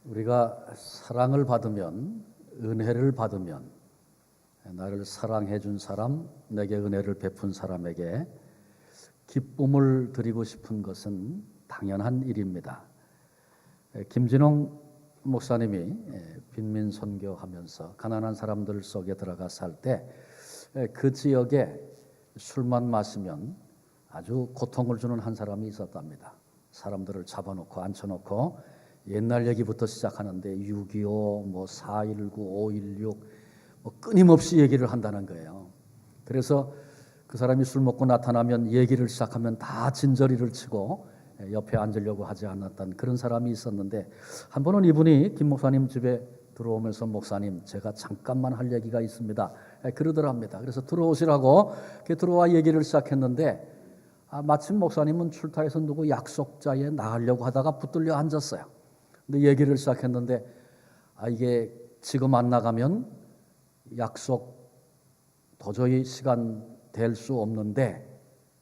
우리가 사랑을 받으면, 은혜를 받으면, 나를 사랑해 준 사람, 내게 은혜를 베푼 사람에게 기쁨을 드리고 싶은 것은 당연한 일입니다. 김진홍 목사님이 빈민 선교하면서 가난한 사람들 속에 들어가 살 때 그 지역에 술만 마시면 아주 고통을 주는 한 사람이 있었답니다. 사람들을 잡아놓고 앉혀놓고 옛날 얘기부터 시작하는데 6.25, 4.19, 5.16 끊임없이 얘기를 한다는 거예요. 그래서 그 사람이 술 먹고 나타나면 얘기를 시작하면 다 진저리를 치고 옆에 앉으려고 하지 않았던 그런 사람이 있었는데, 한 번은 이분이 김 목사님 집에 들어오면서 목사님, 제가 잠깐만 할 얘기가 있습니다, 그러더랍니다. 그래서 들어오시라고 들어와 얘기를 시작했는데 마침 목사님은 출타해서 누구 약속자에 나가려고 하다가 붙들려 앉았어요. 근데 얘기를 시작했는데 이게 지금 안 나가면 약속 도저히 시간 될 수 없는데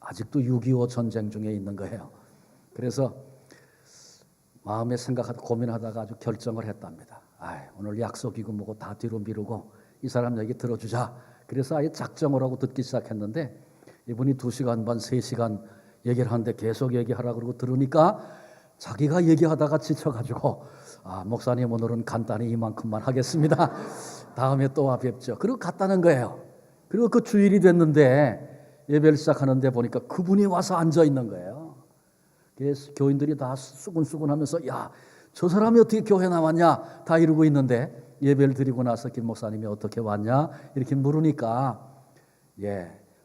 아직도 6.25 전쟁 중에 있는 거예요. 그래서 마음에 생각하다 고민하다가 아주 결정을 했답니다. 오늘 약속이고 뭐고 다 뒤로 미루고 이 사람 얘기 들어주자. 그래서 아예 작정을 하고 듣기 시작했는데 이분이 2시간 반, 3시간 얘기를 하는데 계속 얘기하라고 그러고 들으니까 자기가 얘기하다가 지쳐가지고 목사님 오늘은 간단히 이만큼만 하겠습니다. 다음에 또 와 뵙죠. 그리고 갔다는 거예요. 그리고 그 주일이 됐는데 예배를 시작하는데 보니까 그분이 와서 앉아 있는 거예요. 그래서 교인들이 다 수근수근하면서 야, 저 사람이 어떻게 교회 나왔냐 다 이러고 있는데 예배를 드리고 나서 김 목사님이 어떻게 왔냐 이렇게 물으니까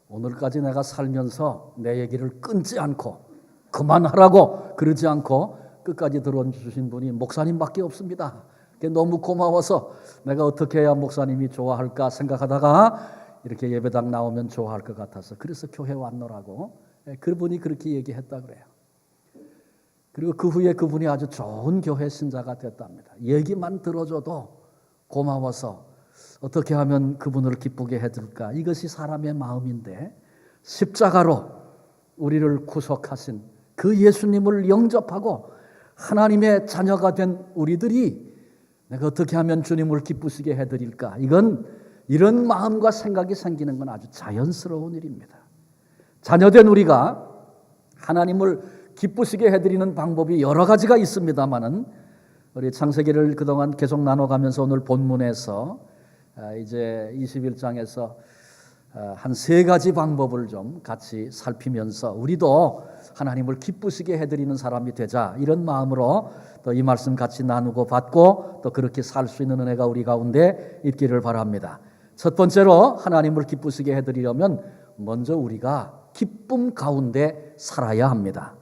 오늘까지 내가 살면서 내 얘기를 끊지 않고 그만하라고 그러지 않고 끝까지 들어주신 분이 목사님밖에 없습니다. 너무 고마워서 내가 어떻게 해야 목사님이 좋아할까 생각하다가 이렇게 예배당 나오면 좋아할 것 같아서 그래서 교회 왔노라고 그분이 그렇게 얘기했다 그래요. 그리고 그 후에 그분이 아주 좋은 교회 신자가 됐답니다. 얘기만 들어줘도 고마워서 어떻게 하면 그분을 기쁘게 해줄까, 이것이 사람의 마음인데 십자가로 우리를 구속하신 그 예수님을 영접하고 하나님의 자녀가 된 우리들이 내가 어떻게 하면 주님을 기쁘시게 해드릴까, 이런 마음과 생각이 생기는 건 아주 자연스러운 일입니다. 자녀된 우리가 하나님을 기쁘시게 해드리는 방법이 여러 가지가 있습니다만은 우리 창세기를 그동안 계속 나눠가면서 오늘 본문에서 이제 21장에서 한 3가지 방법을 좀 같이 살피면서 우리도 하나님을 기쁘시게 해드리는 사람이 되자, 이런 마음으로 또 이 말씀 같이 나누고 받고 또 그렇게 살 수 있는 은혜가 우리 가운데 있기를 바랍니다. 첫 번째로 하나님을 기쁘시게 해드리려면 먼저 우리가 기쁨 가운데 살아야 합니다.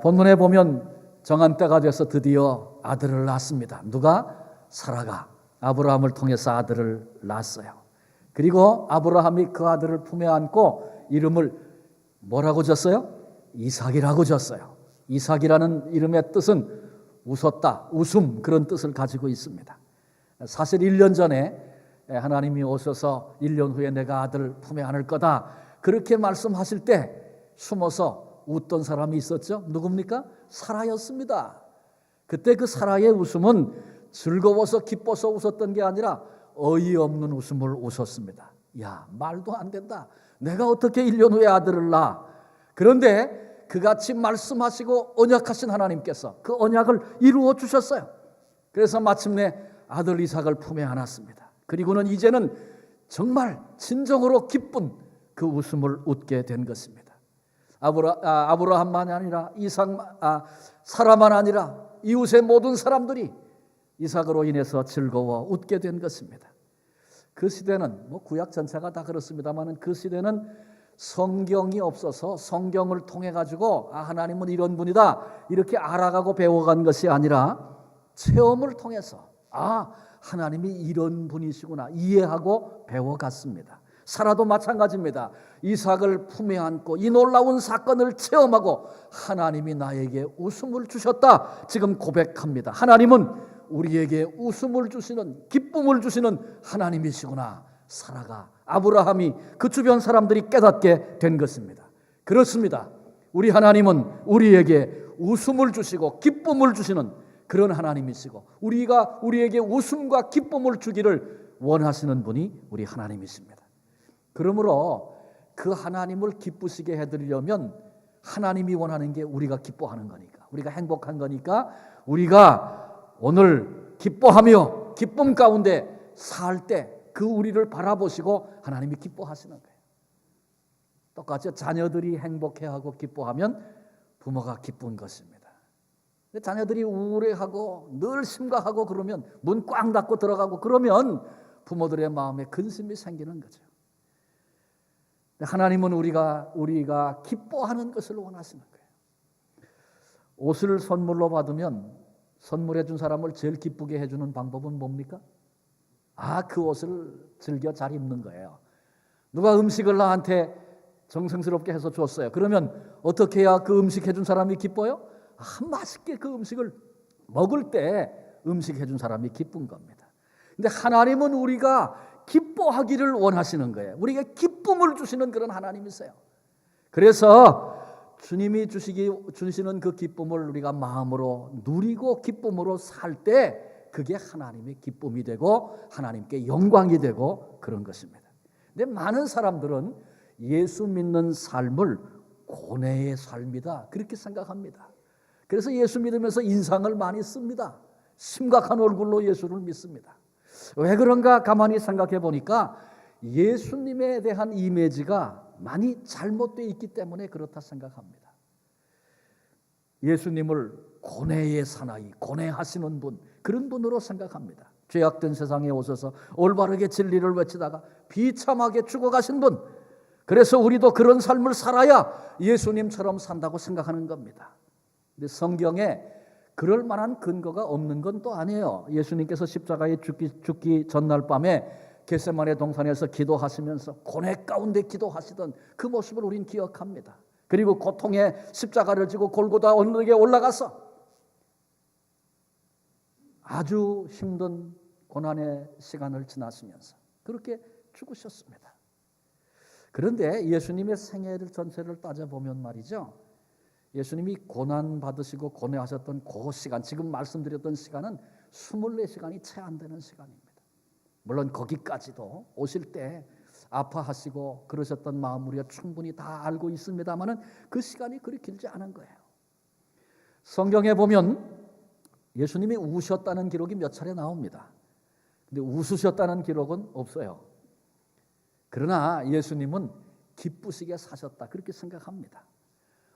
본문에 보면 정한 때가 돼서 드디어 아들을 낳습니다. 누가? 사라가 아브라함을 통해서 아들을 낳았어요. 그리고 아브라함이 그 아들을 품에 안고 이름을 뭐라고 졌어요? 이삭이라고 졌어요. 이삭이라는 이름의 뜻은 웃었다, 웃음, 그런 뜻을 가지고 있습니다. 사실 1년 전에 하나님이 오셔서 1년 후에 내가 아들을 품에 안을 거다 그렇게 말씀하실 때 숨어서 웃던 사람이 있었죠. 누굽니까? 사라였습니다. 그때 그 사라의 웃음은 즐거워서 기뻐서 웃었던 게 아니라 어이없는 웃음을 웃었습니다. 야, 말도 안 된다. 내가 어떻게 1년 후에 아들을 낳아? 그런데 그같이 말씀하시고 언약하신 하나님께서 그 언약을 이루어 주셨어요. 그래서 마침내 아들 이삭을 품에 안았습니다. 그리고는 이제는 정말 진정으로 기쁜 그 웃음을 웃게 된 것입니다. 아브라함만이 아니라 사라만 아니라 이웃의 모든 사람들이 이삭으로 인해서 즐거워 웃게 된 것입니다. 그 시대는 구약 전체가 다 그렇습니다만 그 시대는 성경이 없어서 성경을 통해 가지고 하나님은 이런 분이다 이렇게 알아가고 배워간 것이 아니라 체험을 통해서 하나님이 이런 분이시구나 이해하고 배워갔습니다. 사라도 마찬가지입니다. 이삭을 품에 안고 이 놀라운 사건을 체험하고 하나님이 나에게 웃음을 주셨다 지금 고백합니다. 하나님은 우리에게 웃음을 주시는, 기쁨을 주시는 하나님이시구나. 사라가, 아브라함이, 그 주변 사람들이 깨닫게 된 것입니다. 그렇습니다. 우리 하나님은 우리에게 웃음을 주시고 기쁨을 주시는 그런 하나님이시고 우리에게 웃음과 기쁨을 주기를 원하시는 분이 우리 하나님이십니다. 그러므로 그 하나님을 기쁘시게 해드리려면 하나님이 원하는 게 우리가 기뻐하는 거니까, 우리가 행복한 거니까, 우리가 오늘 기뻐하며 기쁨 가운데 살 때 그 우리를 바라보시고 하나님이 기뻐하시는 거예요. 똑같이 자녀들이 행복해하고 기뻐하면 부모가 기쁜 것입니다. 근데 자녀들이 우울해하고 늘 심각하고 그러면, 문 꽝 닫고 들어가고 그러면 부모들의 마음에 근심이 생기는 거죠. 하나님은 우리가 기뻐하는 것을 원하시는 거예요. 옷을 선물로 받으면 선물해 준 사람을 제일 기쁘게 해주는 방법은 뭡니까? 그 옷을 즐겨 잘 입는 거예요. 누가 음식을 나한테 정성스럽게 해서 줬어요. 그러면 어떻게 해야 그 음식 해준 사람이 기뻐요? 맛있게 그 음식을 먹을 때 음식 해준 사람이 기쁜 겁니다. 근데 하나님은 우리가 기뻐하기를 원하시는 거예요. 우리에게 기쁨을 주시는 그런 하나님이세요. 그래서 주님이 주시는 그 기쁨을 우리가 마음으로 누리고 기쁨으로 살 때 그게 하나님의 기쁨이 되고 하나님께 영광이 되고 그런 것입니다. 근데 많은 사람들은 예수 믿는 삶을 고뇌의 삶이다 그렇게 생각합니다. 그래서 예수 믿으면서 인상을 많이 씁니다. 심각한 얼굴로 예수를 믿습니다. 왜 그런가 가만히 생각해 보니까 예수님에 대한 이미지가 많이 잘못되어 있기 때문에 그렇다 생각합니다. 예수님을 고뇌의 사나이, 고뇌하시는 분, 그런 분으로 생각합니다. 죄악된 세상에 오셔서 올바르게 진리를 외치다가 비참하게 죽어가신 분, 그래서 우리도 그런 삶을 살아야 예수님처럼 산다고 생각하는 겁니다. 근데 성경에 그럴 만한 근거가 없는 건 또 아니에요. 예수님께서 십자가에 죽기 전날 밤에 겟세마네 동산에서 기도하시면서 고뇌 가운데 기도하시던 그 모습을 우린 기억합니다. 그리고 고통의 십자가를 지고 골고다 언덕에 올라가서 아주 힘든 고난의 시간을 지나시면서 그렇게 죽으셨습니다. 그런데 예수님의 생애를 전체를 따져보면 말이죠, 예수님이 고난 받으시고 고뇌하셨던 그 시간, 지금 말씀드렸던 시간은 24시간이 채 안 되는 시간입니다. 물론 거기까지도 오실 때 아파하시고 그러셨던 마음 우리가 충분히 다 알고 있습니다만은 그 시간이 그리 길지 않은 거예요. 성경에 보면 예수님이 우셨다는 기록이 몇 차례 나옵니다. 근데 웃으셨다는 기록은 없어요. 그러나 예수님은 기쁘시게 사셨다 그렇게 생각합니다.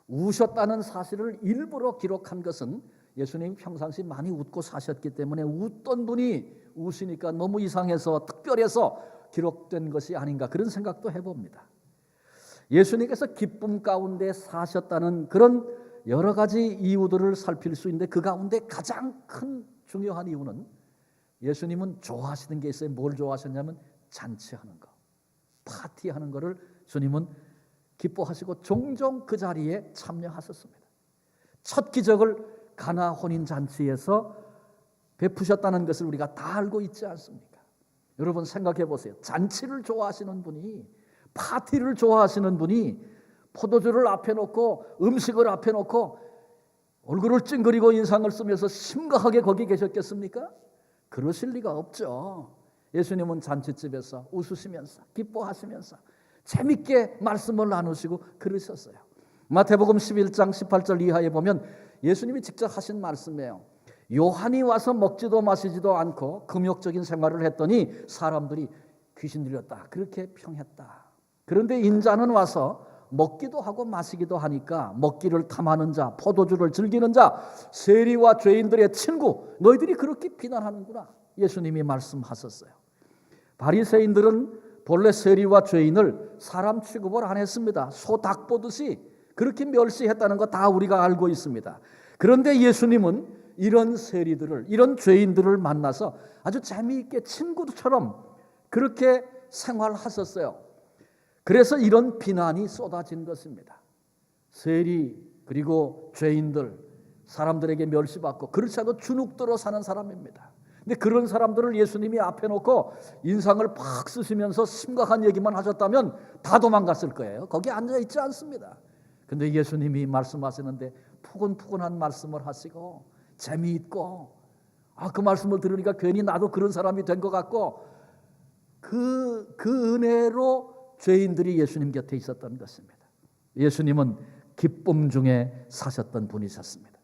우셨다는 사실을 일부러 기록한 것은 예수님이 평상시 많이 웃고 사셨기 때문에 웃던 분이 우시니까 너무 이상해서 특별해서 기록된 것이 아닌가 그런 생각도 해봅니다. 예수님께서 기쁨 가운데 사셨다는 그런 여러 가지 이유들을 살필 수 있는데 그 가운데 가장 큰 중요한 이유는 예수님은 좋아하시는 게 있어요. 뭘 좋아하셨냐면 잔치하는 거, 파티하는 거를 주님은 기뻐하시고 종종 그 자리에 참여하셨습니다. 첫 기적을 가나 혼인잔치에서 베푸셨다는 것을 우리가 다 알고 있지 않습니까? 여러분 생각해 보세요. 잔치를 좋아하시는 분이, 파티를 좋아하시는 분이 포도주를 앞에 놓고 음식을 앞에 놓고 얼굴을 찡그리고 인상을 쓰면서 심각하게 거기 계셨겠습니까? 그러실 리가 없죠. 예수님은 잔치집에서 웃으시면서 기뻐하시면서 재밌게 말씀을 나누시고 그러셨어요. 마태복음 11장 18절 이하에 보면 예수님이 직접 하신 말씀이에요. 요한이 와서 먹지도 마시지도 않고 금욕적인 생활을 했더니 사람들이 귀신 들렸다 그렇게 평했다. 그런데 인자는 와서 먹기도 하고 마시기도 하니까 먹기를 탐하는 자, 포도주를 즐기는 자, 세리와 죄인들의 친구, 너희들이 그렇게 비난하는구나 예수님이 말씀하셨어요. 바리새인들은 본래 세리와 죄인을 사람 취급을 안 했습니다. 소 닭 보듯이 그렇게 멸시했다는 거 다 우리가 알고 있습니다. 그런데 예수님은 이런 세리들을, 이런 죄인들을 만나서 아주 재미있게 친구처럼 그렇게 생활하셨어요. 그래서 이런 비난이 쏟아진 것입니다. 세리 그리고 죄인들, 사람들에게 멸시받고 그렇지 않아도 주눅들어 사는 사람입니다. 근데 그런 사람들을 예수님이 앞에 놓고 인상을 팍 쓰시면서 심각한 얘기만 하셨다면 다 도망갔을 거예요. 거기 앉아있지 않습니다. 근데 예수님이 말씀하시는데 푸근푸근한 말씀을 하시고 재미있고, 그 말씀을 들으니까 괜히 나도 그런 사람이 된 것 같고, 그 은혜로 죄인들이 예수님 곁에 있었던 것입니다. 예수님은 기쁨 중에 사셨던 분이셨습니다.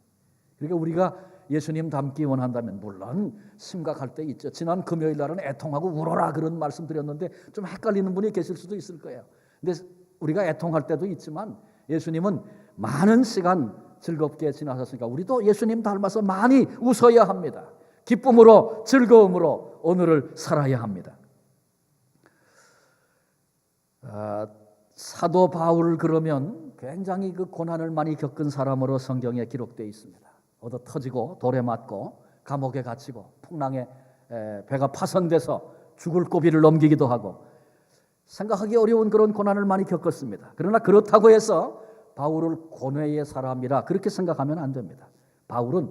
그러니까 우리가 예수님 닮기 원한다면 물론 심각할 때 있죠. 지난 금요일 날은 애통하고 울어라 그런 말씀 드렸는데 좀 헷갈리는 분이 계실 수도 있을 거예요. 근데 우리가 애통할 때도 있지만 예수님은 많은 시간 즐겁게 지나셨으니까 우리도 예수님 닮아서 많이 웃어야 합니다. 기쁨으로 즐거움으로 오늘을 살아야 합니다. 사도 바울 그러면 굉장히 그 고난을 많이 겪은 사람으로 성경에 기록되어 있습니다. 얻어 터지고 돌에 맞고 감옥에 갇히고 풍랑에 배가 파손돼서 죽을 고비를 넘기기도 하고 생각하기 어려운 그런 고난을 많이 겪었습니다. 그러나 그렇다고 해서 바울을 고뇌의 사람이라 그렇게 생각하면 안 됩니다. 바울은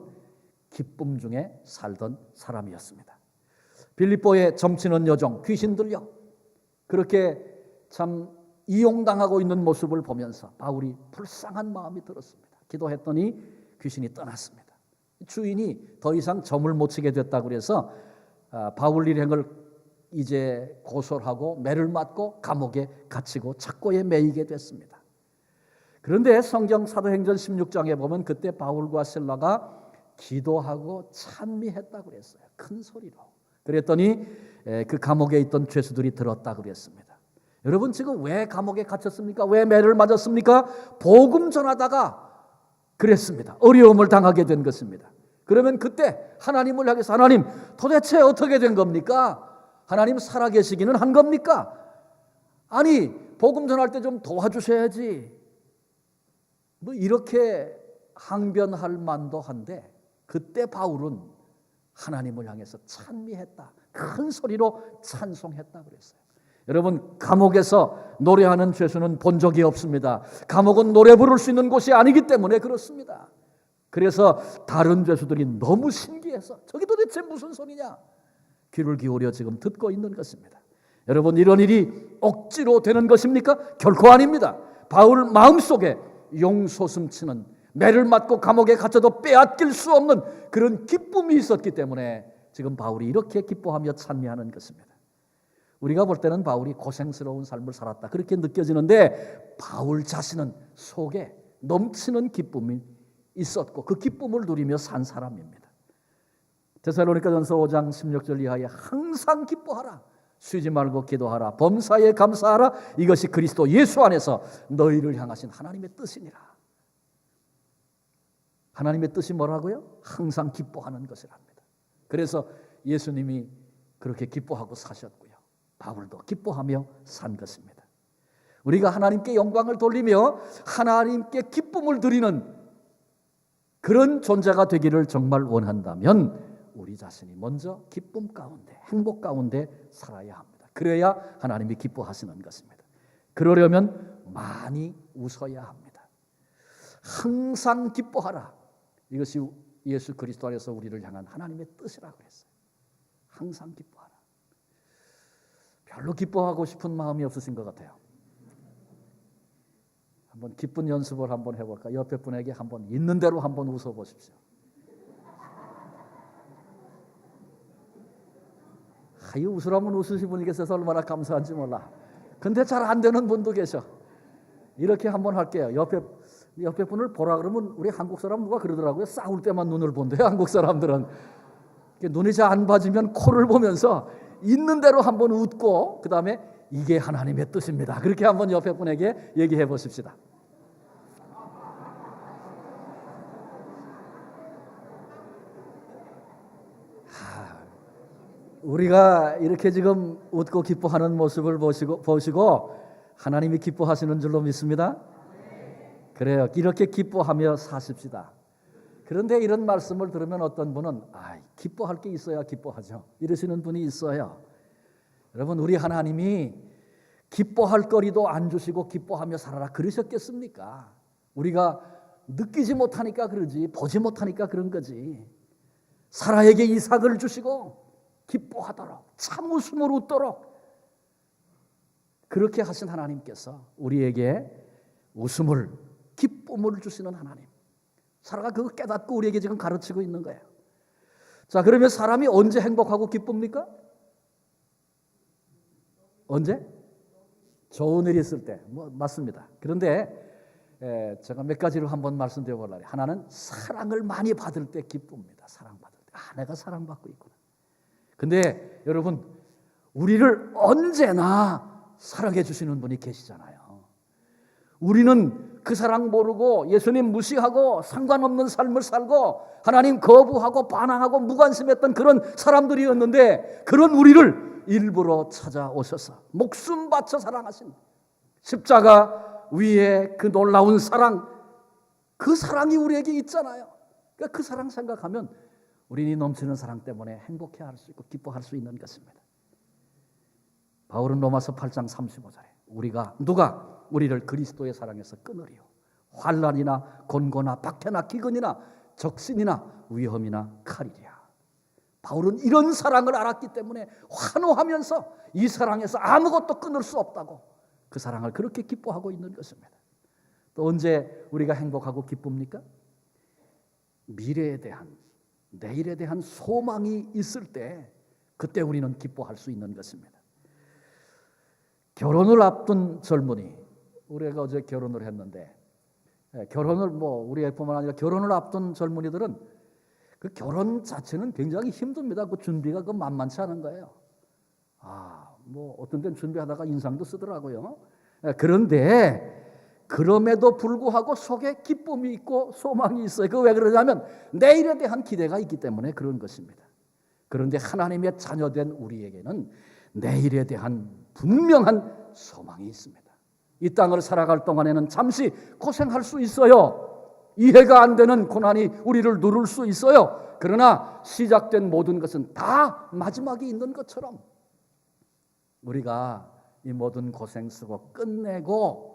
기쁨 중에 살던 사람이었습니다. 빌립보의 점치는 여종 귀신 들려 그렇게 참 이용당하고 있는 모습을 보면서 바울이 불쌍한 마음이 들었습니다. 기도했더니 귀신이 떠났습니다. 주인이 더 이상 점을 못 치게 됐다고 그래서 바울 일행을 이제 고소하고 매를 맞고 감옥에 갇히고 착고에 매이게 됐습니다. 그런데 성경 사도행전 16장에 보면 그때 바울과 실라가 기도하고 찬미했다고 그랬어요. 큰 소리로. 그랬더니 그 감옥에 있던 죄수들이 들었다고 그랬습니다. 여러분 지금 왜 감옥에 갇혔습니까? 왜 매를 맞았습니까? 복음 전하다가 그랬습니다. 어려움을 당하게 된 것입니다. 그러면 그때 하나님을 향해서 하나님 도대체 어떻게 된 겁니까? 하나님 살아계시기는 한 겁니까? 아니 복음 전할 때 좀 도와주셔야지. 뭐 이렇게 항변할 만도 한데 그때 바울은 하나님을 향해서 찬미했다. 큰 소리로 찬송했다 그랬어요. 여러분 감옥에서 노래하는 죄수는 본 적이 없습니다. 감옥은 노래 부를 수 있는 곳이 아니기 때문에 그렇습니다. 그래서 다른 죄수들이 너무 신기해서 저게 도대체 무슨 소리냐 귀를 기울여 지금 듣고 있는 것입니다. 여러분 이런 일이 억지로 되는 것입니까? 결코 아닙니다. 바울 마음속에 용솟음치는 매를 맞고 감옥에 갇혀도 빼앗길 수 없는 그런 기쁨이 있었기 때문에 지금 바울이 이렇게 기뻐하며 찬미하는 것입니다. 우리가 볼 때는 바울이 고생스러운 삶을 살았다 그렇게 느껴지는데 바울 자신은 속에 넘치는 기쁨이 있었고 그 기쁨을 누리며 산 사람입니다. 데살로니가전서 5장 16절 이하에 항상 기뻐하라 쉬지 말고 기도하라 범사에 감사하라 이것이 그리스도 예수 안에서 너희를 향하신 하나님의 뜻이니라. 하나님의 뜻이 뭐라고요? 항상 기뻐하는 것이랍니다. 그래서 예수님이 그렇게 기뻐하고 사셨고요. 바울도 기뻐하며 산 것입니다. 우리가 하나님께 영광을 돌리며 하나님께 기쁨을 드리는 그런 존재가 되기를 정말 원한다면 우리 자신이 먼저 기쁨 가운데 행복 가운데 살아야 합니다. 그래야 하나님이 기뻐하시는 것입니다. 그러려면 많이 웃어야 합니다. 항상 기뻐하라. 이것이 예수 그리스도 안에서 우리를 향한 하나님의 뜻이라고 그랬어요. 항상 기뻐하라. 별로 기뻐하고 싶은 마음이 없으신 것 같아요. 한번 기쁜 연습을 한번 해볼까? 옆에 분에게 한번 있는 대로 한번 웃어보십시오. 이 웃으라면 웃으신 분이 계셔서 얼마나 감사한지 몰라. 근데 잘 안 되는 분도 계셔. 이렇게 한번 할게요. 옆에 분을 보라 그러면 우리 한국 사람 누가 그러더라고요. 싸울 때만 눈을 본대요. 한국 사람들은. 눈이 잘 안 봐지면 코를 보면서 있는 대로 한번 웃고 그 다음에 이게 하나님의 뜻입니다. 그렇게 한번 옆에 분에게 얘기해 보십시다. 우리가 이렇게 지금 웃고 기뻐하는 모습을 보시고 하나님이 기뻐하시는 줄로 믿습니다. 그래요. 이렇게 기뻐하며 사십시다. 그런데 이런 말씀을 들으면 어떤 분은 기뻐할 게 있어야 기뻐하죠. 이러시는 분이 있어요. 여러분 우리 하나님이 기뻐할 거리도 안 주시고 기뻐하며 살아라 그러셨겠습니까? 우리가 느끼지 못하니까 그러지 보지 못하니까 그런 거지. 사라에게 이삭을 주시고 기뻐하도록 참 웃음으로 웃도록 그렇게 하신 하나님께서 우리에게 웃음을 기쁨을 주시는 하나님 사라가 그거 깨닫고 우리에게 지금 가르치고 있는 거예요. 자, 그러면 사람이 언제 행복하고 기쁩니까? 언제? 좋은 일이 있을 때. 맞습니다. 그런데 제가 몇 가지를 한번 말씀드려 보려고. 하나는 사랑을 많이 받을 때 기쁩니다. 사랑받을 때. 내가 사랑받고 있구나. 근데 여러분, 우리를 언제나 사랑해 주시는 분이 계시잖아요. 우리는 그 사랑 모르고 예수님 무시하고 상관없는 삶을 살고 하나님 거부하고 반항하고 무관심했던 그런 사람들이었는데, 그런 우리를 일부러 찾아오셔서 목숨 바쳐 사랑하신 십자가 위에 그 놀라운 사랑, 그 사랑이 우리에게 있잖아요. 그러니까 그 사랑 생각하면 우리는 넘치는 사랑 때문에 행복해할 수 있고 기뻐할 수 있는 것입니다. 바울은 로마서 8장 35절에 누가 우리를 그리스도의 사랑에서 끊으리요? 환난이나 곤고나 박해나 기근이나 적신이나 위험이나 칼이랴. 바울은 이런 사랑을 알았기 때문에 환호하면서 이 사랑에서 아무것도 끊을 수 없다고 그 사랑을 그렇게 기뻐하고 있는 것입니다. 또 언제 우리가 행복하고 기쁩니까? 미래에 대한, 내일에 대한 소망이 있을 때, 그때 우리는 기뻐할 수 있는 것입니다. 결혼을 앞둔 젊은이, 우리가 어제 결혼을 했는데, 결혼을 우리뿐만 아니라 결혼을 앞둔 젊은이들은 그 결혼 자체는 굉장히 힘듭니다. 그 준비가 그 만만치 않은 거예요. 어떤 데는 준비하다가 인상도 쓰더라고요. 그런데 그럼에도 불구하고 속에 기쁨이 있고 소망이 있어요. 그 왜 그러냐면 내일에 대한 기대가 있기 때문에 그런 것입니다. 그런데 하나님의 자녀된 우리에게는 내일에 대한 분명한 소망이 있습니다. 이 땅을 살아갈 동안에는 잠시 고생할 수 있어요. 이해가 안 되는 고난이 우리를 누를 수 있어요. 그러나 시작된 모든 것은 다 마지막이 있는 것처럼 우리가 이 모든 고생 쓰고 끝내고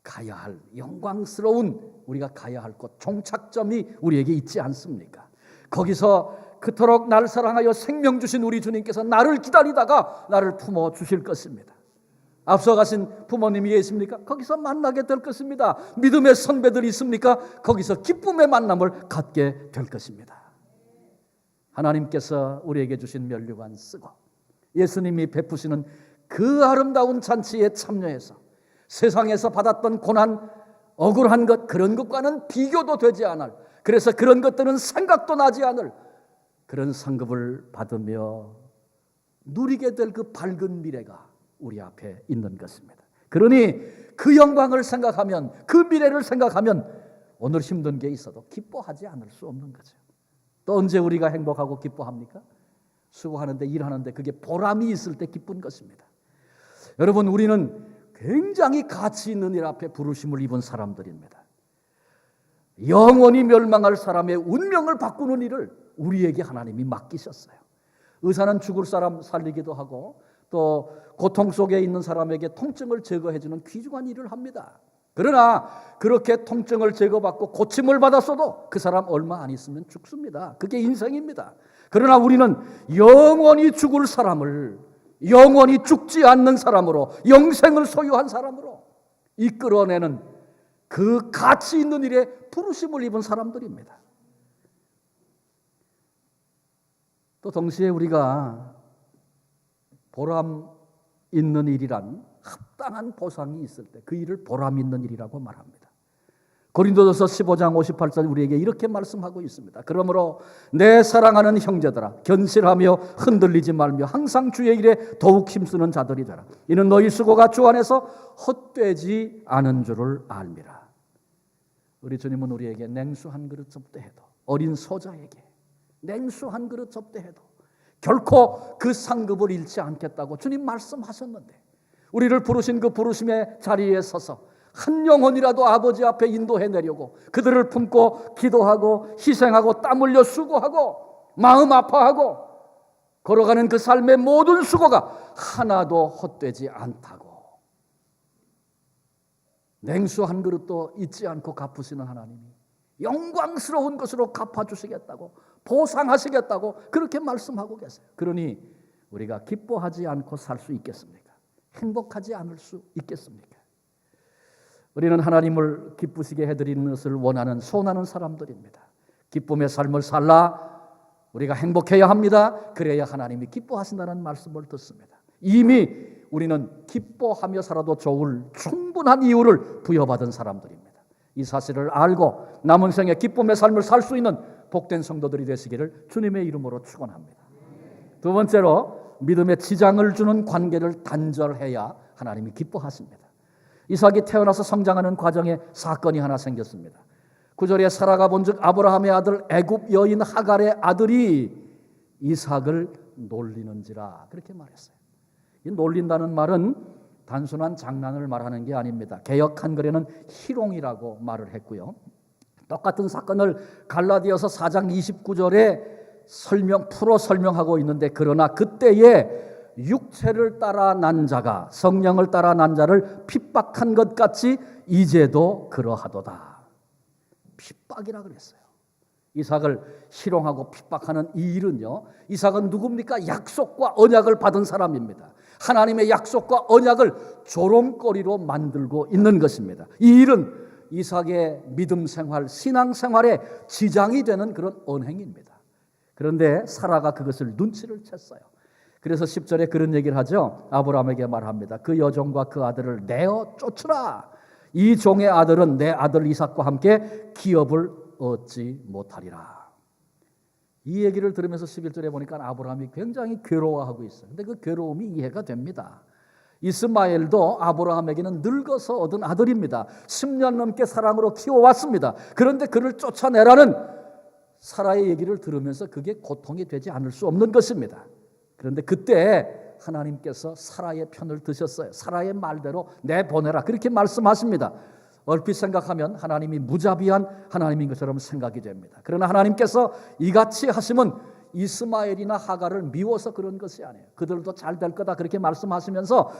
가야 할 영광스러운, 우리가 가야 할 곳, 종착점이 우리에게 있지 않습니까? 거기서 그토록 나를 사랑하여 생명 주신 우리 주님께서 나를 기다리다가 나를 품어 주실 것입니다. 앞서가신 부모님이 계십니까? 거기서 만나게 될 것입니다. 믿음의 선배들이 있습니까? 거기서 기쁨의 만남을 갖게 될 것입니다. 하나님께서 우리에게 주신 면류관 쓰고 예수님이 베푸시는 그 아름다운 잔치에 참여해서 세상에서 받았던 고난, 억울한 것, 그런 것과는 비교도 되지 않을, 그래서 그런 것들은 생각도 나지 않을 그런 상급을 받으며 누리게 될 그 밝은 미래가 우리 앞에 있는 것입니다. 그러니 그 영광을 생각하면, 그 미래를 생각하면 오늘 힘든 게 있어도 기뻐하지 않을 수 없는 거죠. 또 언제 우리가 행복하고 기뻐합니까? 수고하는데, 일하는데 그게 보람이 있을 때 기쁜 것입니다. 여러분, 우리는 굉장히 가치 있는 일 앞에 부르심을 입은 사람들입니다. 영원히 멸망할 사람의 운명을 바꾸는 일을 우리에게 하나님이 맡기셨어요. 의사는 죽을 사람 살리기도 하고 또 고통 속에 있는 사람에게 통증을 제거해주는 귀중한 일을 합니다. 그러나 그렇게 통증을 제거받고 고침을 받았어도 그 사람 얼마 안 있으면 죽습니다. 그게 인생입니다. 그러나 우리는 영원히 죽을 사람을 영원히 죽지 않는 사람으로, 영생을 소유한 사람으로 이끌어내는 그 가치 있는 일에 부르심을 입은 사람들입니다. 또 동시에 우리가 보람 있는 일이란 합당한 보상이 있을 때 그 일을 보람 있는 일이라고 말합니다. 고린도전서 15장 58절 우리에게 이렇게 말씀하고 있습니다. 그러므로 내 사랑하는 형제들아, 견실하며 흔들리지 말며 항상 주의 일에 더욱 힘쓰는 자들이 되라. 이는 너희 수고가 주 안에서 헛되지 않은 줄을 알미라. 우리 주님은 우리에게 냉수 한 그릇 접대해도, 어린 소자에게 냉수 한 그릇 접대해도 결코 그 상급을 잃지 않겠다고 주님 말씀하셨는데, 우리를 부르신 그 부르심의 자리에 서서 한 영혼이라도 아버지 앞에 인도해내려고 그들을 품고 기도하고 희생하고 땀 흘려 수고하고 마음 아파하고 걸어가는 그 삶의 모든 수고가 하나도 헛되지 않다고, 냉수 한 그릇도 잊지 않고 갚으시는 하나님이 영광스러운 것으로 갚아주시겠다고, 보상하시겠다고 그렇게 말씀하고 계세요. 그러니 우리가 기뻐하지 않고 살 수 있겠습니까? 행복하지 않을 수 있겠습니까? 우리는 하나님을 기쁘시게 해드리는 것을 원하는 소원하는 사람들입니다. 기쁨의 삶을 살라 우리가 행복해야 합니다. 그래야 하나님이 기뻐하신다는 말씀을 듣습니다. 이미 우리는 기뻐하며 살아도 좋을 충분한 이유를 부여받은 사람들입니다. 이 사실을 알고 남은 생에 기쁨의 삶을 살 수 있는 복된 성도들이 되시기를 주님의 이름으로 축원합니다. 두 번째로 믿음의 지장을 주는 관계를 단절해야 하나님이 기뻐하십니다. 이삭이 태어나서 성장하는 과정에 사건이 하나 생겼습니다. 9절에 사라가 본즉 아브라함의 아들 애굽 여인 하갈의 아들이 이삭을 놀리는지라 그렇게 말했어요. 이 놀린다는 말은 단순한 장난을 말하는 게 아닙니다. 개역 한글에는 희롱이라고 말을 했고요. 똑같은 사건을 갈라디아서 4장 29절에 풀어 설명하고 있는데 그러나 그때에 육체를 따라 난 자가 성령을 따라 난 자를 핍박한 것 같이 이제도 그러하도다. 핍박이라 그랬어요. 이삭을 희롱하고 핍박하는 이 일은요, 이삭은 누굽니까? 약속과 언약을 받은 사람입니다. 하나님의 약속과 언약을 조롱거리로 만들고 있는 것입니다. 이 일은 이삭의 믿음 생활, 신앙 생활에 지장이 되는 그런 언행입니다. 그런데 사라가 그것을 눈치를 챘어요. 그래서 10절에 그런 얘기를 하죠. 아브라함에게 말합니다. 그 여종과 그 아들을 내어 쫓으라. 이 종의 아들은 내 아들 이삭과 함께 기업을 얻지 못하리라. 이 얘기를 들으면서 11절에 보니까 아브라함이 굉장히 괴로워하고 있어요. 근데 그 괴로움이 이해가 됩니다. 이스마엘도 아브라함에게는 늙어서 얻은 아들입니다. 10년 넘게 사랑으로 키워왔습니다. 그런데 그를 쫓아내라는 사라의 얘기를 들으면서 그게 고통이 되지 않을 수 없는 것입니다. 그런데 그때 하나님께서 사라의 편을 드셨어요. 사라의 말대로 내보내라 그렇게 말씀하십니다. 얼핏 생각하면 하나님이 무자비한 하나님인 것처럼 생각이 됩니다. 그러나 하나님께서 이같이 하시면 이스마엘이나 하갈을 미워서 그런 것이 아니에요. 그들도 잘 될 거다 그렇게 말씀하시면서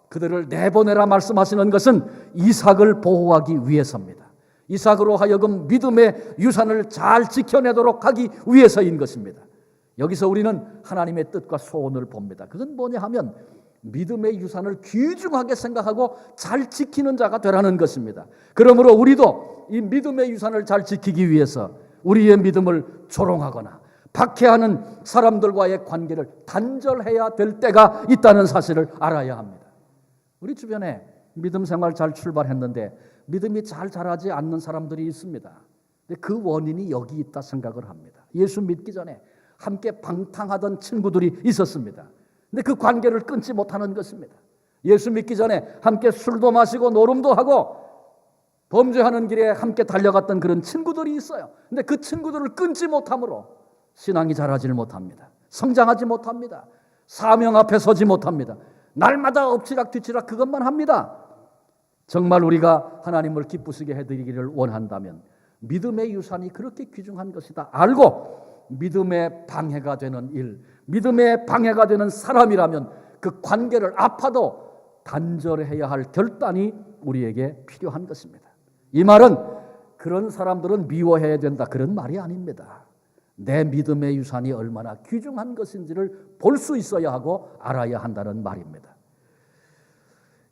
그들을 내보내라 말씀하시는 것은 이삭을 보호하기 위해서입니다. 이삭으로 하여금 믿음의 유산을 잘 지켜내도록 하기 위해서인 것입니다. 여기서 우리는 하나님의 뜻과 소원을 봅니다. 그건 뭐냐 하면 믿음의 유산을 귀중하게 생각하고 잘 지키는 자가 되라는 것입니다. 그러므로 우리도 이 믿음의 유산을 잘 지키기 위해서 우리의 믿음을 조롱하거나 박해하는 사람들과의 관계를 단절해야 될 때가 있다는 사실을 알아야 합니다. 우리 주변에 믿음 생활 잘 출발했는데 믿음이 잘 자라지 않는 사람들이 있습니다. 근데 그 원인이 여기 있다 생각을 합니다. 예수 믿기 전에 함께 방탕하던 친구들이 있었습니다. 근데 그 관계를 끊지 못하는 것입니다. 예수 믿기 전에 함께 술도 마시고 노름도 하고 범죄하는 길에 함께 달려갔던 그런 친구들이 있어요. 근데 그 친구들을 끊지 못함으로 신앙이 자라질 못합니다. 성장하지 못합니다. 사명 앞에 서지 못합니다. 날마다 엎치락 뒤치락 그것만 합니다. 정말 우리가 하나님을 기쁘시게 해드리기를 원한다면 믿음의 유산이 그렇게 귀중한 것이다 알고 믿음의 방해가 되는 일, 믿음의 방해가 되는 사람이라면 그 관계를 아파도 단절해야 할 결단이 우리에게 필요한 것입니다. 이 말은 그런 사람들은 미워해야 된다 그런 말이 아닙니다. 내 믿음의 유산이 얼마나 귀중한 것인지를 볼 수 있어야 하고 알아야 한다는 말입니다.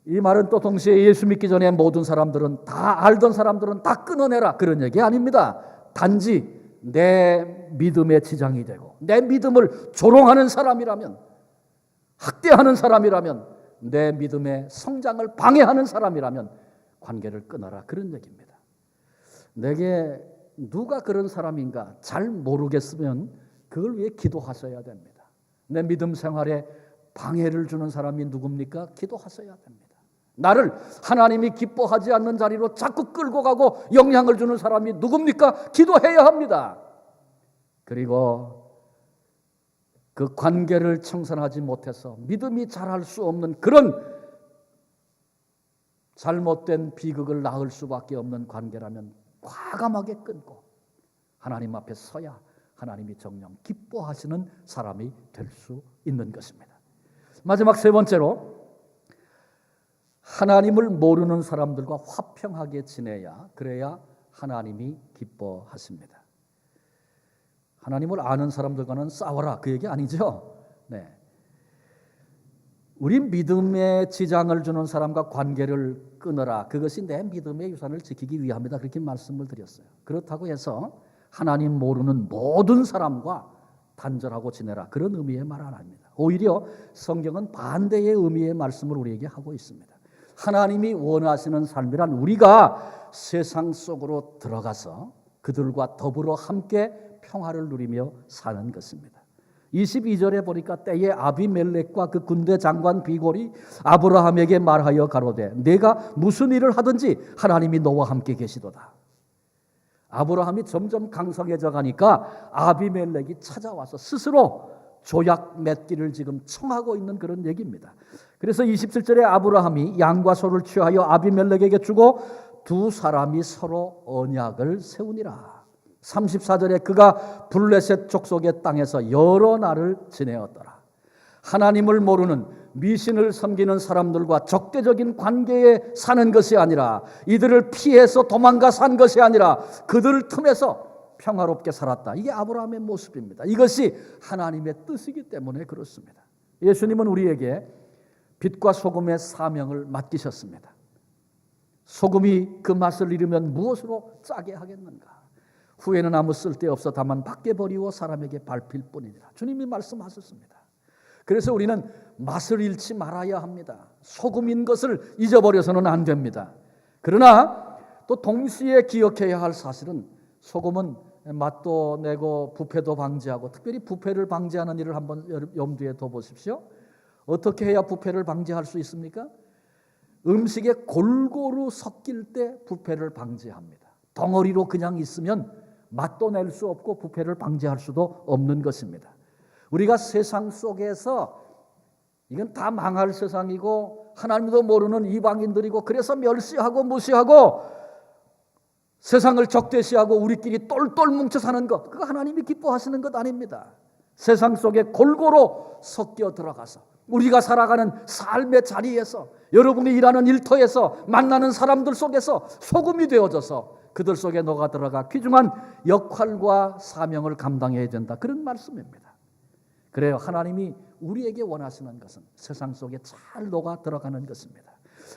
이 말은 또 동시에 예수 믿기 전에 모든 사람들은 다 알던 사람들은 다 끊어내라 그런 얘기 아닙니다. 단지 내 믿음에 지장이 되고 내 믿음을 조롱하는 사람이라면, 학대하는 사람이라면, 내 믿음의 성장을 방해하는 사람이라면 관계를 끊어라 그런 얘기입니다. 내게 누가 그런 사람인가 잘 모르겠으면 그걸 위해 기도하셔야 됩니다. 내 믿음 생활에 방해를 주는 사람이 누굽니까? 기도하셔야 됩니다. 나를 하나님이 기뻐하지 않는 자리로 자꾸 끌고 가고 영향을 주는 사람이 누굽니까? 기도해야 합니다. 그리고 그 관계를 청산하지 못해서 믿음이 자랄 수 없는 그런 잘못된 비극을 낳을 수밖에 없는 관계라면 과감하게 끊고 하나님 앞에 서야 하나님이 정녕 기뻐하시는 사람이 될 수 있는 것입니다. 마지막 세 번째로 하나님을 모르는 사람들과 화평하게 지내야 그래야 하나님이 기뻐하십니다. 하나님을 아는 사람들과는 싸워라 그 얘기 아니죠. 네. 우리 믿음에 지장을 주는 사람과 관계를 끊어라. 그것이 내 믿음의 유산을 지키기 위함이다. 그렇게 말씀을 드렸어요. 그렇다고 해서 하나님 모르는 모든 사람과 단절하고 지내라. 그런 의미의 말 안 합니다. 오히려 성경은 반대의 의미의 말씀을 우리에게 하고 있습니다. 하나님이 원하시는 삶이란 우리가 세상 속으로 들어가서 그들과 더불어 함께 평화를 누리며 사는 것입니다. 22절에 보니까 때에 아비멜렉과 그 군대 장관 비골이 아브라함에게 말하여 가로되 내가 무슨 일을 하든지 하나님이 너와 함께 계시도다. 아브라함이 점점 강성해져 가니까 아비멜렉이 찾아와서 스스로 조약 맺기를 지금 청하고 있는 그런 얘기입니다. 그래서 27절에 아브라함이 양과 소를 취하여 아비멜렉에게 주고 두 사람이 서로 언약을 세우니라. 34절에 그가 블레셋 족속의 땅에서 여러 날을 지내었더라. 하나님을 모르는 미신을 섬기는 사람들과 적대적인 관계에 사는 것이 아니라 이들을 피해서 도망가 산 것이 아니라 그들 틈에서 평화롭게 살았다. 이게 아브라함의 모습입니다. 이것이 하나님의 뜻이기 때문에 그렇습니다. 예수님은 우리에게 빛과 소금의 사명을 맡기셨습니다. 소금이 그 맛을 잃으면 무엇으로 짜게 하겠는가? 후에는 아무 쓸데없어 다만 밖에 버리고 사람에게 밟힐 뿐이니라. 주님이 말씀하셨습니다. 그래서 우리는 맛을 잃지 말아야 합니다. 소금인 것을 잊어버려서는 안 됩니다. 그러나 또 동시에 기억해야 할 사실은 소금은 맛도 내고 부패도 방지하고 특별히 부패를 방지하는 일을 한번 염두에 둬보십시오. 어떻게 해야 부패를 방지할 수 있습니까? 음식에 골고루 섞일 때 부패를 방지합니다. 덩어리로 그냥 있으면 맛도 낼 수 없고 부패를 방지할 수도 없는 것입니다. 우리가 세상 속에서 이건 다 망할 세상이고 하나님도 모르는 이방인들이고 그래서 멸시하고 무시하고 세상을 적대시하고 우리끼리 똘똘 뭉쳐 사는 것, 그거 하나님이 기뻐하시는 것 아닙니다. 세상 속에 골고루 섞여 들어가서 우리가 살아가는 삶의 자리에서 여러분이 일하는 일터에서 만나는 사람들 속에서 소금이 되어져서 그들 속에 녹아 들어가 귀중한 역할과 사명을 감당해야 된다. 그런 말씀입니다. 그래요. 하나님이 우리에게 원하시는 것은 세상 속에 잘 녹아 들어가는 것입니다.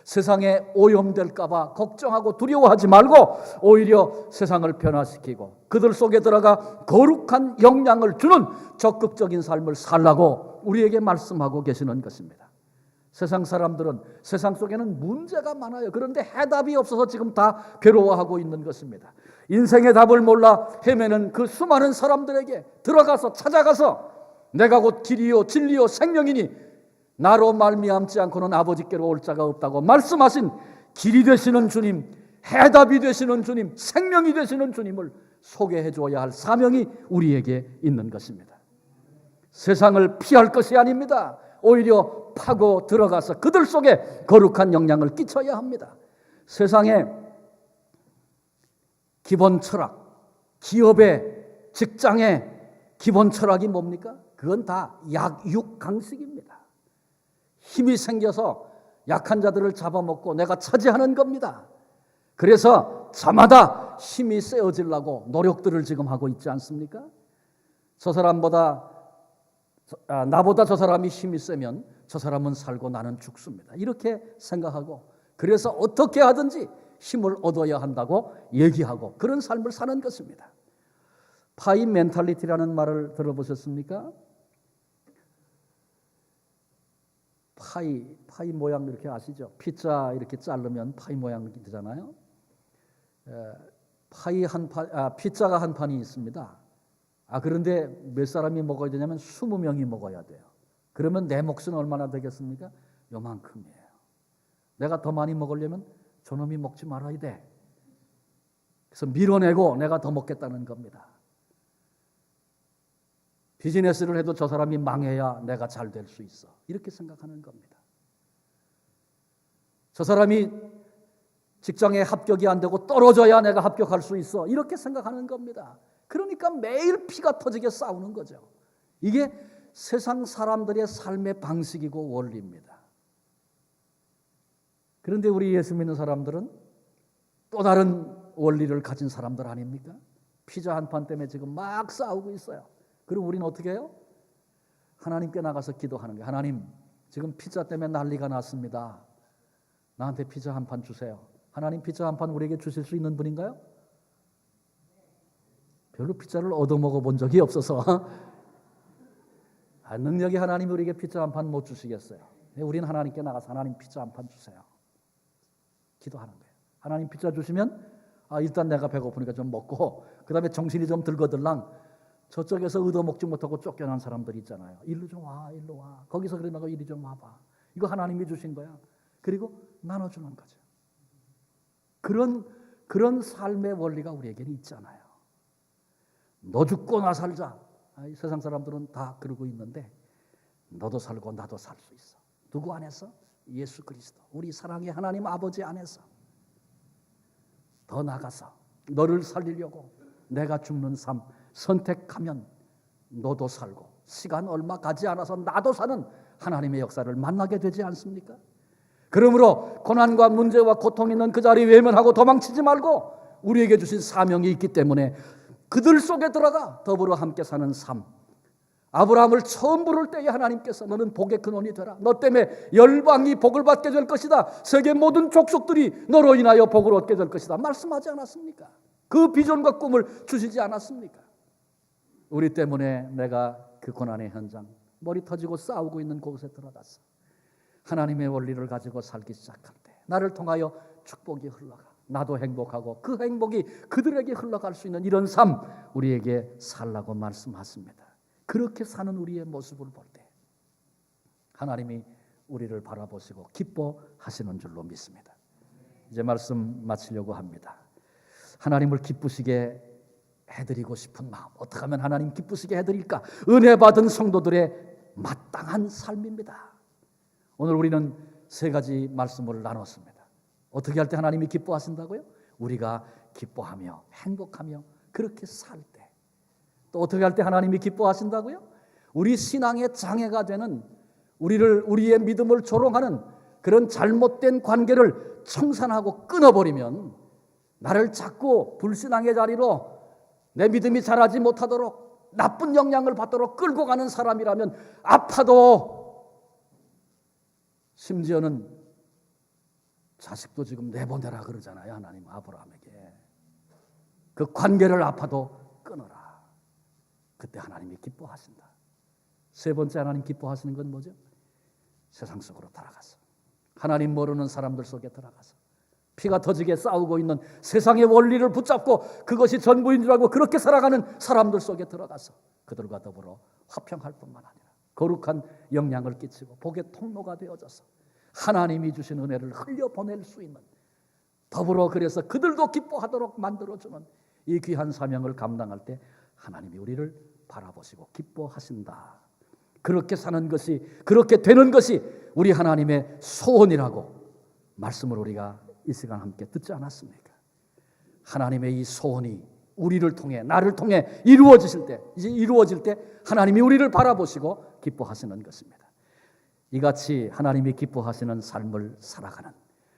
세상에 오염될까 봐 걱정하고 두려워하지 말고 오히려 세상을 변화시키고 그들 속에 들어가 거룩한 영향을 주는 적극적인 삶을 살라고 우리에게 말씀하고 계시는 것입니다. 세상 사람들은 세상 속에는 문제가 많아요. 그런데 해답이 없어서 지금 다 괴로워하고 있는 것입니다. 인생의 답을 몰라 헤매는 그 수많은 사람들에게 들어가서 찾아가서 내가 곧 길이요 진리요 생명이니 나로 말미암지 않고는 아버지께로 올 자가 없다고 말씀하신 길이 되시는 주님, 해답이 되시는 주님, 생명이 되시는 주님을 소개해 줘야 할 사명이 우리에게 있는 것입니다. 세상을 피할 것이 아닙니다. 오히려 파고 들어가서 그들 속에 거룩한 영향을 끼쳐야 합니다. 세상의 기본 철학, 기업의, 직장의 기본 철학이 뭡니까? 그건 다 약육강식입니다. 힘이 생겨서 약한 자들을 잡아먹고 내가 차지하는 겁니다. 그래서 저마다 힘이 세어지려고 노력들을 지금 하고 있지 않습니까? 저 사람보다 나보다 저 사람이 힘이 세면 저 사람은 살고 나는 죽습니다. 이렇게 생각하고 그래서 어떻게 하든지 힘을 얻어야 한다고 얘기하고 그런 삶을 사는 것입니다. 파이 멘탈리티라는 말을 들어보셨습니까? 파이 모양 이렇게 아시죠? 피자 이렇게 자르면 파이 모양이 되잖아요. 피자가 한 판이 있습니다. 그런데 몇 사람이 먹어야 되냐면 20명이 먹어야 돼요. 그러면 내 몫은 얼마나 되겠습니까? 요만큼이에요. 내가 더 많이 먹으려면 저놈이 먹지 말아야 돼. 그래서 밀어내고 내가 더 먹겠다는 겁니다. 비즈니스를 해도 저 사람이 망해야 내가 잘 될 수 있어. 이렇게 생각하는 겁니다. 저 사람이 직장에 합격이 안 되고 떨어져야 내가 합격할 수 있어. 이렇게 생각하는 겁니다. 그러니까 매일 피가 터지게 싸우는 거죠. 이게 세상 사람들의 삶의 방식이고 원리입니다. 그런데 우리 예수 믿는 사람들은 또 다른 원리를 가진 사람들 아닙니까? 피자 한 판 때문에 지금 막 싸우고 있어요. 그럼 우리는 어떻게 해요? 하나님께 나가서 기도하는 거예요. 하나님, 지금 피자 때문에 난리가 났습니다. 나한테 피자 한 판 주세요. 하나님 피자 한 판 우리에게 주실 수 있는 분인가요? 별로 피자를 얻어먹어 본 적이 없어서 능력이 하나님이 우리에게 피자 한 판 못 주시겠어요. 우리는 하나님께 나가서 하나님 피자 한 판 주세요. 기도하는 거예요. 하나님 피자 주시면 일단 내가 배고프니까 좀 먹고 그 다음에 정신이 좀 들거들랑 저쪽에서 얻어먹지 못하고 쫓겨난 사람들이 있잖아요. 일로 좀 와, 일로 와. 거기서 그러다가 이리 좀 와봐. 이거 하나님이 주신 거야. 그리고 나눠주는 거죠. 그런 삶의 원리가 우리에게는 있잖아요. 너 죽고 나 살자. 세상 사람들은 다 그러고 있는데 너도 살고 나도 살 수 있어. 누구 안에서? 예수 그리스도. 우리 사랑의 하나님 아버지 안에서. 더 나가서 너를 살리려고 내가 죽는 삶 선택하면 너도 살고 시간 얼마 가지 않아서 나도 사는 하나님의 역사를 만나게 되지 않습니까? 그러므로 고난과 문제와 고통이 있는 그 자리 외면하고 도망치지 말고 우리에게 주신 사명이 있기 때문에 그들 속에 들어가 더불어 함께 사는 삶. 아브라함을 처음 부를 때에 하나님께서 너는 복의 근원이 되라. 너 때문에 열방이 복을 받게 될 것이다. 세계 모든 족속들이 너로 인하여 복을 얻게 될 것이다. 말씀하지 않았습니까? 그 비전과 꿈을 주시지 않았습니까? 우리 때문에 내가 그 고난의 현장, 머리 터지고 싸우고 있는 곳에 들어갔어. 하나님의 원리를 가지고 살기 시작할 때 나를 통하여 축복이 흘러가. 나도 행복하고 그 행복이 그들에게 흘러갈 수 있는 이런 삶 우리에게 살라고 말씀하십니다. 그렇게 사는 우리의 모습을 볼 때 하나님이 우리를 바라보시고 기뻐하시는 줄로 믿습니다. 이제 말씀 마치려고 합니다. 하나님을 기쁘시게 해드리고 싶은 마음, 어떻게 하면 하나님 기쁘시게 해드릴까? 은혜 받은 성도들의 마땅한 삶입니다. 오늘 우리는 세 가지 말씀을 나눴습니다. 어떻게 할 때 하나님이 기뻐하신다고요? 우리가 기뻐하며 행복하며 그렇게 살 때. 또 어떻게 할 때 하나님이 기뻐하신다고요? 우리 신앙의 장애가 되는 우리의 믿음을 조롱하는 그런 잘못된 관계를 청산하고 끊어버리면 나를 자꾸 불신앙의 자리로 내 믿음이 자라지 못하도록 나쁜 영향을 받도록 끌고 가는 사람이라면 아파도 심지어는 자식도 지금 내보내라 그러잖아요. 하나님 아브라함에게. 그 관계를 아파도 끊어라. 그때 하나님이 기뻐하신다. 세 번째 하나님 기뻐하시는 건 뭐죠? 세상 속으로 들어가서 하나님 모르는 사람들 속에 들어가서 피가 터지게 싸우고 있는 세상의 원리를 붙잡고 그것이 전부인 줄 알고 그렇게 살아가는 사람들 속에 들어가서 그들과 더불어 화평할 뿐만 아니라 거룩한 영향을 끼치고 복의 통로가 되어져서 하나님이 주신 은혜를 흘려보낼 수 있는 더불어 그래서 그들도 기뻐하도록 만들어주는 이 귀한 사명을 감당할 때 하나님이 우리를 바라보시고 기뻐하신다. 그렇게 사는 것이 그렇게 되는 것이 우리 하나님의 소원이라고 말씀을 우리가 이 시간 함께 듣지 않았습니까? 하나님의 이 소원이 우리를 통해 나를 통해 이루어질 때 하나님이 우리를 바라보시고 기뻐하시는 것입니다. 이같이 하나님이 기뻐하시는 삶을 살아가는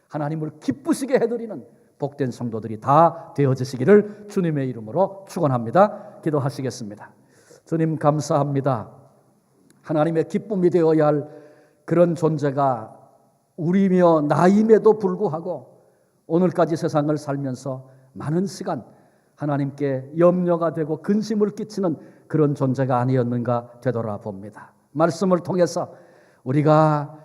하나님을 기쁘시게 해드리는 복된 성도들이 다 되어지시기를 주님의 이름으로 축원합니다. 기도하시겠습니다. 주님 감사합니다. 하나님의 기쁨이 되어야 할 그런 존재가 우리며 나임에도 불구하고 오늘까지 세상을 살면서 많은 시간 하나님께 염려가 되고 근심을 끼치는 그런 존재가 아니었는가 되돌아봅니다. 말씀을 통해서 우리가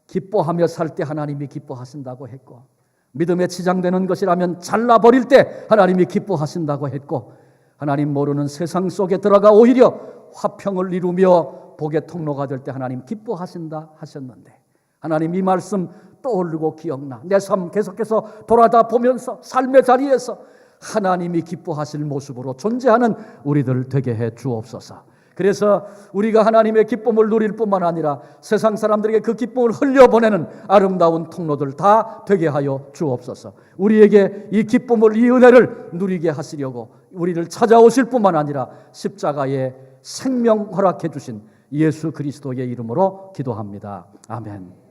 기뻐하며 살 때 하나님이 기뻐하신다고 했고 믿음에 지장되는 것이라면 잘라버릴 때 하나님이 기뻐하신다고 했고 하나님 모르는 세상 속에 들어가 오히려 화평을 이루며 복의 통로가 될 때 하나님 기뻐하신다 하셨는데 하나님 이 말씀 떠오르고 기억나 내 삶 계속해서 돌아다 보면서 삶의 자리에서 하나님이 기뻐하실 모습으로 존재하는 우리들 되게 해 주옵소서. 그래서 우리가 하나님의 기쁨을 누릴 뿐만 아니라 세상 사람들에게 그 기쁨을 흘려보내는 아름다운 통로들 다 되게 하여 주옵소서. 우리에게 이 기쁨을 이 은혜를 누리게 하시려고 우리를 찾아오실 뿐만 아니라 십자가에 생명 허락해 주신 예수 그리스도의 이름으로 기도합니다. 아멘.